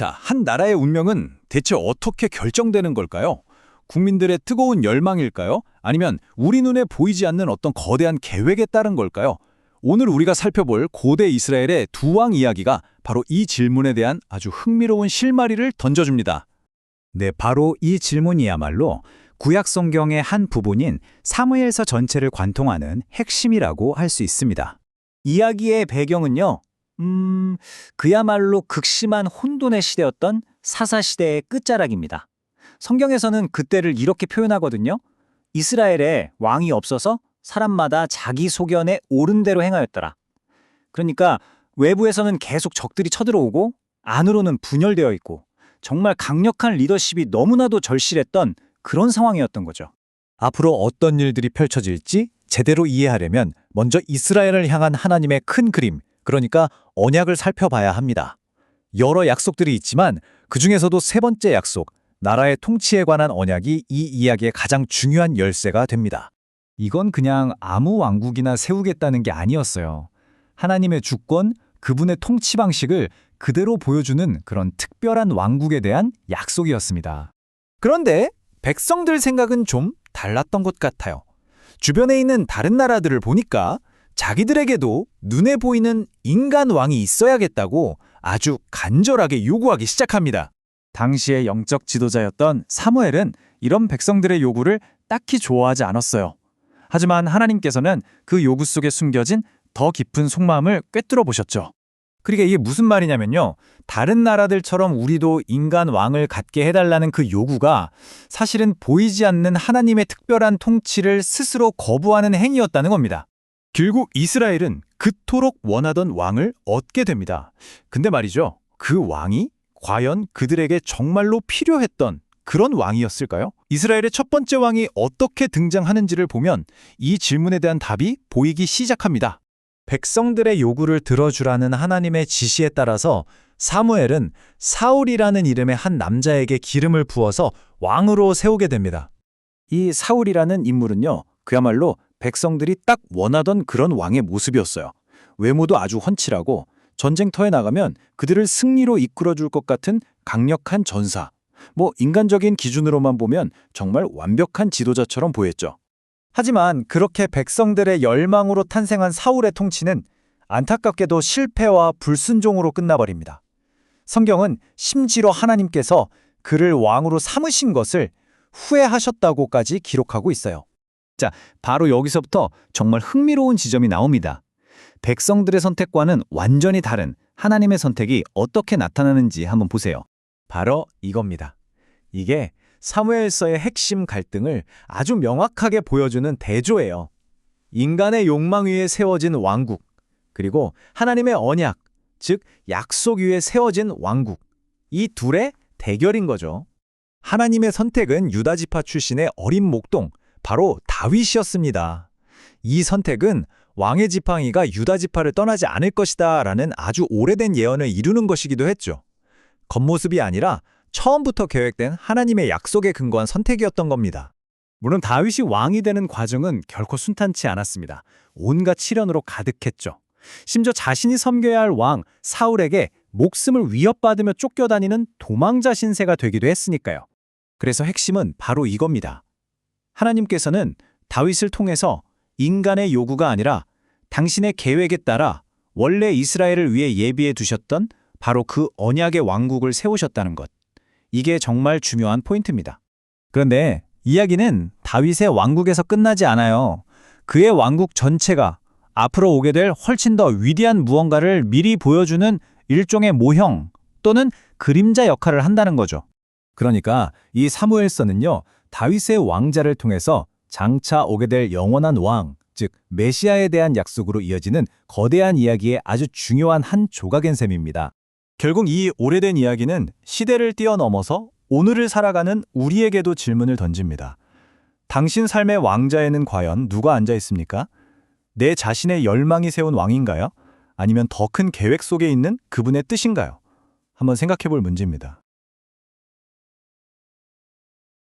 자, 한 나라의 운명은 대체 어떻게 결정되는 걸까요? 국민들의 뜨거운 열망일까요? 아니면 우리 눈에 보이지 않는 어떤 거대한 계획에 따른 걸까요? 오늘 우리가 살펴볼 고대 이스라엘의 두 왕 이야기가 바로 이 질문에 대한 아주 흥미로운 실마리를 던져줍니다. 네, 바로 이 질문이야말로 구약 성경의 한 부분인 사무엘서 전체를 관통하는 핵심이라고 할 수 있습니다. 이야기의 배경은요, 그야말로 극심한 혼돈의 시대였던 사사시대의 끝자락입니다. 성경에서는 그때를 이렇게 표현하거든요. 이스라엘에 왕이 없어서 사람마다 자기 소견에 옳은 대로 행하였더라. 그러니까 외부에서는 계속 적들이 쳐들어오고 안으로는 분열되어 있고 정말 강력한 리더십이 너무나도 절실했던 그런 상황이었던 거죠. 앞으로 어떤 일들이 펼쳐질지 제대로 이해하려면 먼저 이스라엘을 향한 하나님의 큰 그림, 그러니까 언약을 살펴봐야 합니다. 여러 약속들이 있지만 그중에서도 세 번째 약속, 나라의 통치에 관한 언약이 이 이야기의 가장 중요한 열쇠가 됩니다. 이건 그냥 아무 왕국이나 세우겠다는 게 아니었어요. 하나님의 주권, 그분의 통치 방식을 그대로 보여주는 그런 특별한 왕국에 대한 약속이었습니다. 그런데 백성들 생각은 좀 달랐던 것 같아요. 주변에 있는 다른 나라들을 보니까 자기들에게도 눈에 보이는 인간 왕이 있어야겠다고 아주 간절하게 요구하기 시작합니다. 당시의 영적 지도자였던 사무엘은 이런 백성들의 요구를 딱히 좋아하지 않았어요. 하지만 하나님께서는 그 요구 속에 숨겨진 더 깊은 속마음을 꿰뚫어 보셨죠. 그러니까 이게 무슨 말이냐면요. 다른 나라들처럼 우리도 인간 왕을 갖게 해달라는 그 요구가 사실은 보이지 않는 하나님의 특별한 통치를 스스로 거부하는 행위였다는 겁니다. 결국 이스라엘은 그토록 원하던 왕을 얻게 됩니다. 근데 말이죠, 그 왕이 과연 그들에게 정말로 필요했던 그런 왕이었을까요? 이스라엘의 첫 번째 왕이 어떻게 등장하는지를 보면 이 질문에 대한 답이 보이기 시작합니다. 백성들의 요구를 들어주라는 하나님의 지시에 따라서 사무엘은 사울이라는 이름의 한 남자에게 기름을 부어서 왕으로 세우게 됩니다. 이 사울이라는 인물은요, 그야말로 백성들이 딱 원하던 그런 왕의 모습이었어요. 외모도 아주 훤칠하고 전쟁터에 나가면 그들을 승리로 이끌어줄 것 같은 강력한 전사. 인간적인 기준으로만 보면 정말 완벽한 지도자처럼 보였죠. 하지만 그렇게 백성들의 열망으로 탄생한 사울의 통치는 안타깝게도 실패와 불순종으로 끝나버립니다. 성경은 심지어 하나님께서 그를 왕으로 삼으신 것을 후회하셨다고까지 기록하고 있어요. 자, 바로 여기서부터 정말 흥미로운 지점이 나옵니다. 백성들의 선택과는 완전히 다른 하나님의 선택이 어떻게 나타나는지 한번 보세요. 바로 이겁니다. 이게 사무엘서의 핵심 갈등을 아주 명확하게 보여주는 대조예요. 인간의 욕망 위에 세워진 왕국, 그리고 하나님의 언약, 즉 약속 위에 세워진 왕국. 이 둘의 대결인 거죠. 하나님의 선택은 유다지파 출신의 어린 목동, 바로 다윗이었습니다. 이 선택은 왕의 지팡이가 유다지파를 떠나지 않을 것이다 라는 아주 오래된 예언을 이루는 것이기도 했죠. 겉모습이 아니라 처음부터 계획된 하나님의 약속에 근거한 선택이었던 겁니다. 물론 다윗이 왕이 되는 과정은 결코 순탄치 않았습니다. 온갖 시련으로 가득했죠. 심지어 자신이 섬겨야 할 왕 사울에게 목숨을 위협받으며 쫓겨다니는 도망자 신세가 되기도 했으니까요. 그래서 핵심은 바로 이겁니다. 하나님께서는 다윗을 통해서 인간의 요구가 아니라 당신의 계획에 따라 원래 이스라엘을 위해 예비해 두셨던 바로 그 언약의 왕국을 세우셨다는 것. 이게 정말 중요한 포인트입니다. 그런데 이야기는 다윗의 왕국에서 끝나지 않아요. 그의 왕국 전체가 앞으로 오게 될 훨씬 더 위대한 무언가를 미리 보여주는 일종의 모형 또는 그림자 역할을 한다는 거죠. 그러니까 이 사무엘서는요, 다윗의 왕자를 통해서 장차 오게 될 영원한 왕, 즉 메시아에 대한 약속으로 이어지는 거대한 이야기의 아주 중요한 한 조각인 셈입니다. 결국 이 오래된 이야기는 시대를 뛰어넘어서 오늘을 살아가는 우리에게도 질문을 던집니다. 당신 삶의 왕자에는 과연 누가 앉아 있습니까? 내 자신의 열망이 세운 왕인가요? 아니면 더 큰 계획 속에 있는 그분의 뜻인가요? 한번 생각해 볼 문제입니다.